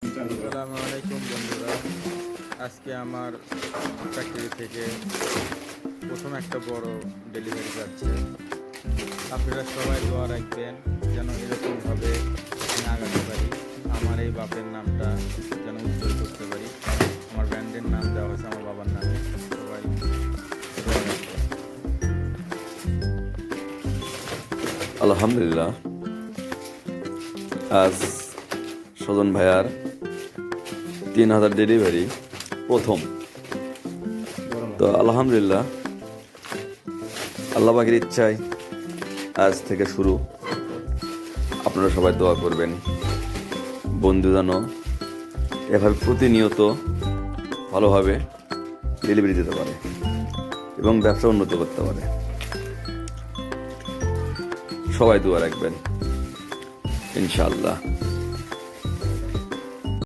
আসসালামু আলাইকুম বন্ধুরা, আজকে আমার ফ্যাক্টরি থেকে প্রথম একটা বড় ডেলিভারি যাচ্ছে। আপনারা সবাই দোয়া রাখবেন যেন এরকমভাবে আমি আগাতে পারি, আমার এই বাপের নামটা যেন উজ্জ্বল করতে পারি। আমার ব্র্যান্ডের নাম দেওয়া হয়েছে আমার বাবার নামে। সবাই দোয়া রাখবেন। আলহামদুলিল্লাহ, আজ সজন ভাইয়ার 3000 ডেলিভারি প্রথম। তো আলহামদুলিল্লাহ, আল্লাহ পাকের ইচ্ছায় আজ থেকে শুরু। আপনারা সবাই দোয়া করবেন বন্ধু যেন এভাবে প্রতিনিয়ত ভালোভাবে ডেলিভারি দিতে পারে এবং ব্যবসা উন্নত করতে পারে। সবাই দোয়া রাখবেন ইনশাআল্লাহ।